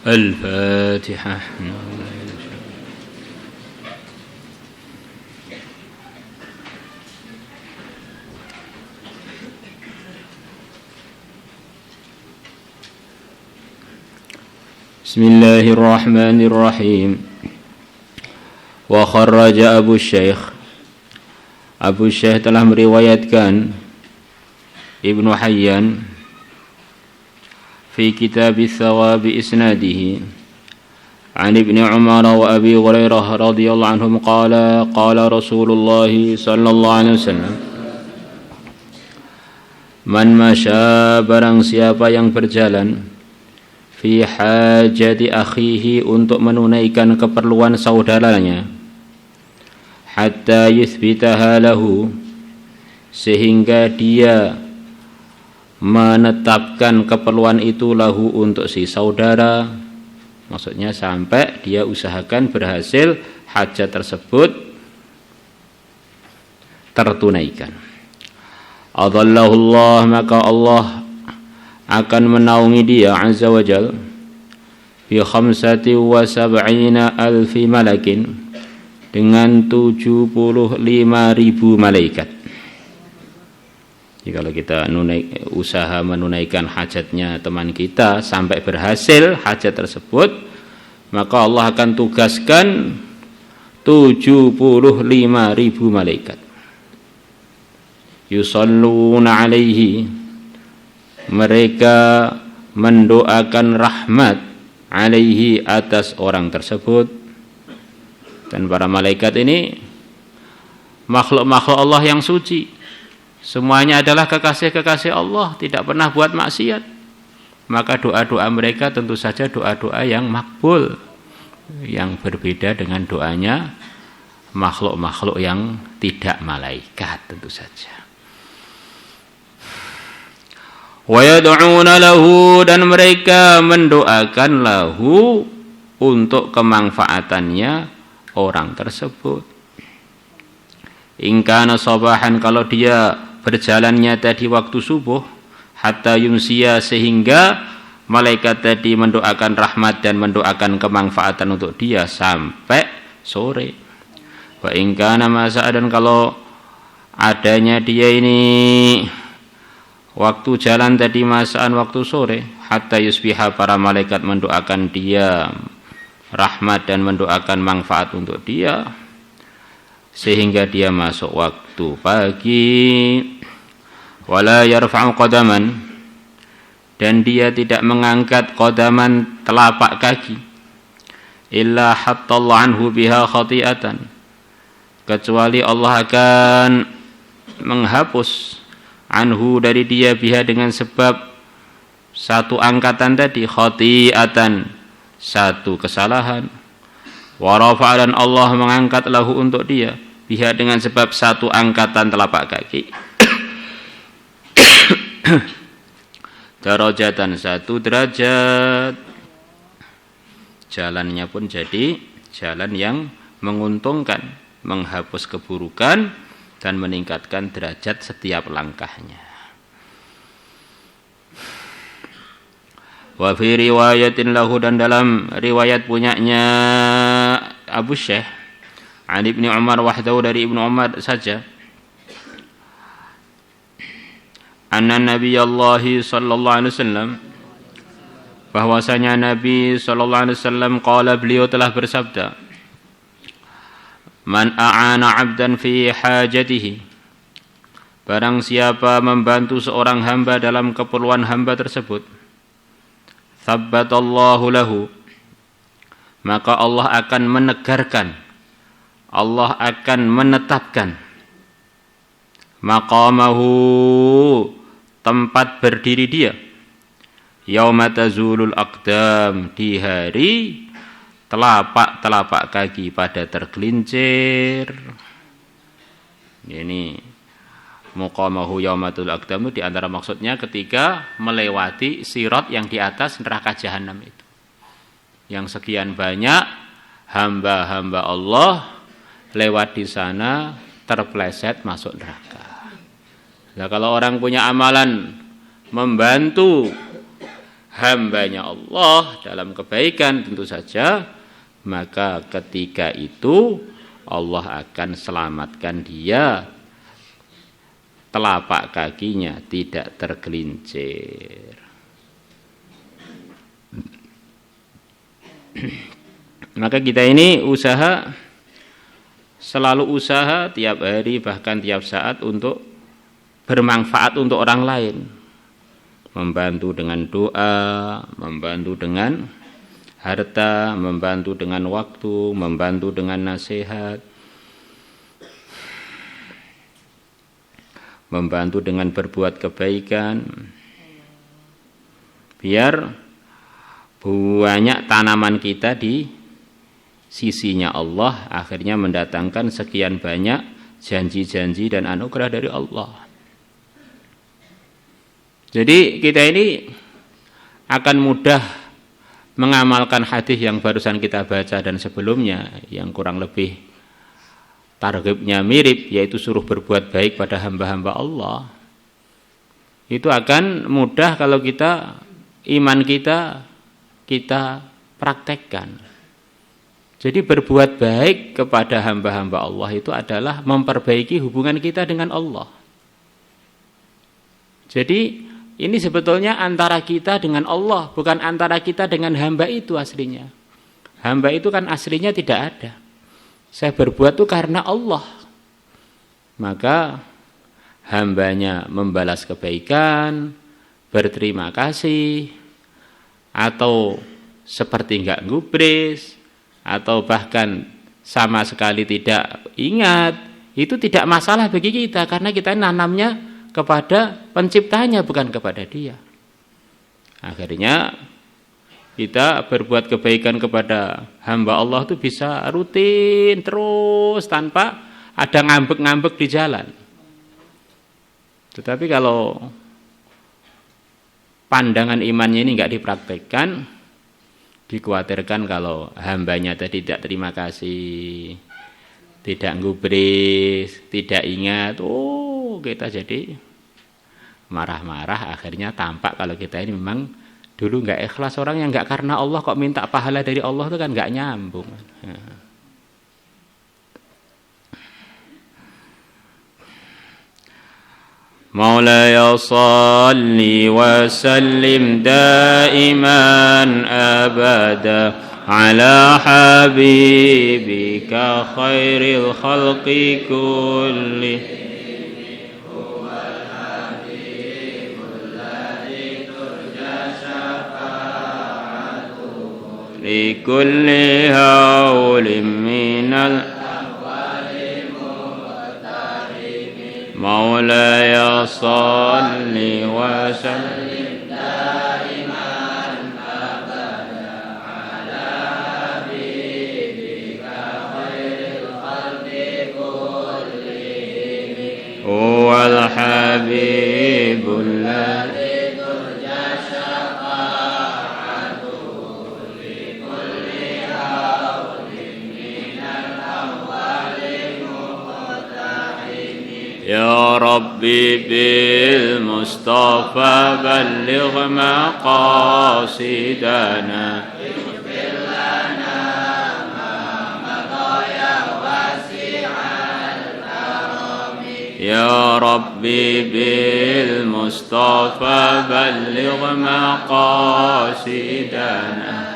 الفاتحة. بسم الله الرحمن الرحيم. وخرج Abu Syekh telah meriwayatkan Ibnu Hayyan fi kitab Thawab isnadihi an Ibni Umar wa Abi Hurairah radhiyallahu anhum qala Rasulullah sallallahu alaihi wasallam, man masya, barang siapa yang berjalan, fi hajati akhihi, untuk menunaikan keperluan saudaranya, hatta yuthbitaha lahu, sehingga dia menetapkan keperluan itu lahu untuk si saudara, maksudnya sampai dia usahakan berhasil hajat tersebut tertunaikan. Adallahullah, maka Allah akan menaungi dia azza wa jal bi 75,000 malakin, dengan 75.000 malaikat. Jadi kalau kita usaha menunaikan hajatnya teman kita sampai berhasil hajat tersebut, maka Allah akan tugaskan 75.000 malaikat. Yusalluna alaihi, mereka mendoakan rahmat, alaihi, atas orang tersebut. Dan para malaikat ini makhluk-makhluk Allah yang suci, semuanya adalah kekasih-kekasih Allah, tidak pernah buat maksiat. Maka doa-doa mereka tentu saja doa-doa yang makbul, yang berbeda dengan doanya makhluk-makhluk yang tidak malaikat tentu saja. Wa yad'una lahu, dan mereka mendoakan lahu untuk kemanfaatannya orang tersebut. In kana sabahan, kalau dia berjalannya tadi waktu subuh, hatta yumsiya, sehingga malaikat tadi mendoakan rahmat dan mendoakan kemanfaatan untuk dia sampai sore. Wa in kana masa, dan kalau adanya dia ini waktu jalan tadi masaan waktu sore, hatta yusbiha, para malaikat mendoakan dia rahmat dan mendoakan manfaat untuk dia sehingga dia masuk waktu pagi. Wala yarfa'u qadaman, dan dia tidak mengangkat qadaman, telapak kaki, illa hattallahu anhu biha khati'atan, kecuali Allah akan menghapus anhu, dari dia, biha, dengan sebab satu angkatan tadi, khati'atan, satu kesalahan. Wa rafa'a, dan Allah mengangkat lahu untuk dia, biha, dengan sebab satu angkatan telapak kaki, darajatan, satu derajat. Jalannya pun jadi jalan yang menguntungkan, menghapus keburukan dan meningkatkan derajat setiap langkahnya. Wa fi riwayatin lahu, dan dalam riwayat punyanya Abu Syekh, an Ibni Umar wahdahu, dari Ibnu Umar saja, anna Nabiyullah sallallahu alaihi wasallam, bahwasanya Nabi sallallahu alaihi wasallam, qala, beliau telah bersabda, man a'ana 'abdan fi hajatihi, barang siapa membantu seorang hamba dalam keperluan hamba tersebut, thabbatallahu lahu, maka Allah akan menegarkan, Allah akan menetapkan maqamahu, tempat berdiri dia, yauma tazulul aqdam, di hari telapak kaki pada tergelincir. Ini muqamahu yaumatul aqdam itu diantara maksudnya ketika melewati sirat yang di atas neraka jahanam itu, yang sekian banyak hamba-hamba Allah lewat di sana terpleset masuk neraka. Nah, kalau orang punya amalan membantu hambanya Allah dalam kebaikan tentu saja, maka ketika itu Allah akan selamatkan dia, telapak kakinya tidak tergelincir. Maka kita ini selalu usaha tiap hari bahkan tiap saat untuk bermanfaat untuk orang lain, membantu dengan doa, membantu dengan harta, membantu dengan waktu, membantu dengan nasihat, membantu dengan berbuat kebaikan, biar banyak tanaman kita di sisinya Allah akhirnya mendatangkan sekian banyak janji-janji dan anugerah dari Allah. Jadi kita ini akan mudah mengamalkan hadis yang barusan kita baca dan sebelumnya yang kurang lebih targetnya mirip, yaitu suruh berbuat baik pada hamba-hamba Allah. Itu akan mudah kalau iman kita praktekkan. Jadi berbuat baik kepada hamba-hamba Allah itu adalah memperbaiki hubungan kita dengan Allah. Jadi ini sebetulnya antara kita dengan Allah, bukan antara kita dengan hamba itu aslinya. Hamba itu kan aslinya tidak ada. Saya berbuat itu karena Allah. Maka hambanya membalas kebaikan, berterima kasih, atau seperti enggak gubris, atau bahkan sama sekali tidak ingat, itu tidak masalah bagi kita karena kita nanamnya kepada penciptanya bukan kepada dia. Akhirnya kita berbuat kebaikan kepada hamba Allah itu bisa rutin terus tanpa ada ngambek-ngambek di jalan. Tetapi kalau pandangan imannya ini enggak dipraktekkan, dikhawatirkan kalau hambanya tadi tidak terima kasih, tidak gubris, tidak ingat, kita jadi marah-marah, akhirnya tampak kalau kita ini memang dulu enggak ikhlas. Orang yang enggak karena Allah kok minta pahala dari Allah itu kan enggak nyambung. Maulaya salli wa sallim daiman abada ala habibika khairil khalqi kulli li kulli hawlim minal Maulaya salli wa sallim daiman abada ala habibika khairil khalqi kullihim huwal habibul ladzi turja syafa'atuhu li kulli hawlin minal awwali muqtahimi Ya Rabbi bil Mustafa balligh maqasidana ighfir lana ma madaya wasi'al karami Ya Rabbi bil Mustafa balligh maqasidana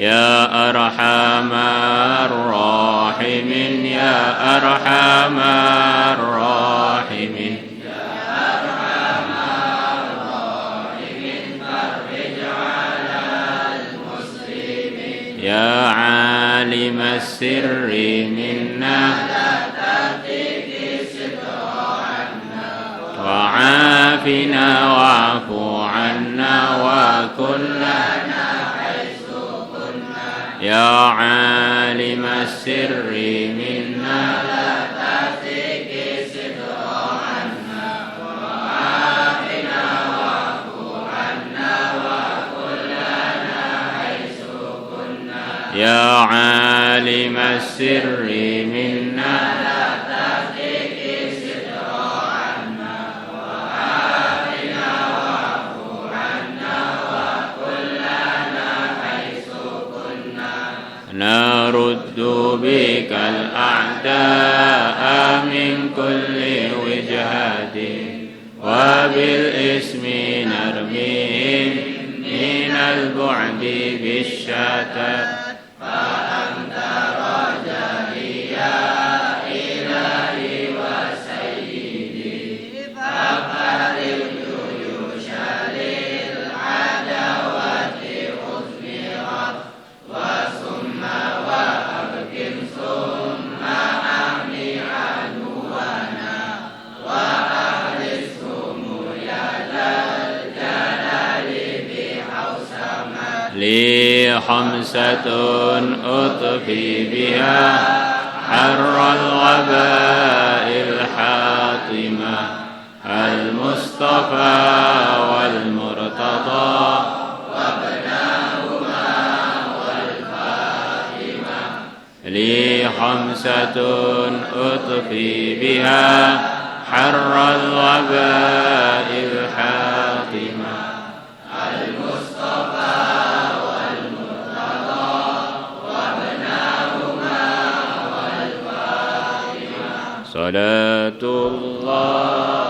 Ya Arhamar Rahimin Ya Arhamar Rahimin Ya Arhamar Rahimin farij 'alal muslimin Ya 'alimas sirri minna la taqiqi sidra'anna wa 'afina wa'fu 'anna wa kullana Ya 'alimas sirri minna la tasiki sidra'anna wa afina wa'fu 'anna wa kullana haitsu kunna Ya 'alimas sirri minna la tasiki بك الأعداء من كل وجهة وبالاسم نرميهم من البعد بالشتات فأنت رجائي يا إلهي وسيدي فقد الجيوش للعداوة أثمرت وثم وأبكم ثم أعني عدونا وأحرسهم يا ذا الجلال بحوسمة لي خمسة أطفي بها حر الوباء الحاطمة المصطفى والمرتضى وابناهما والفاطمة لي خمسة أطفي بها حر الوباء الحاطمة المصطفى والمرتضى وابناهما والفاطمة صلاة الله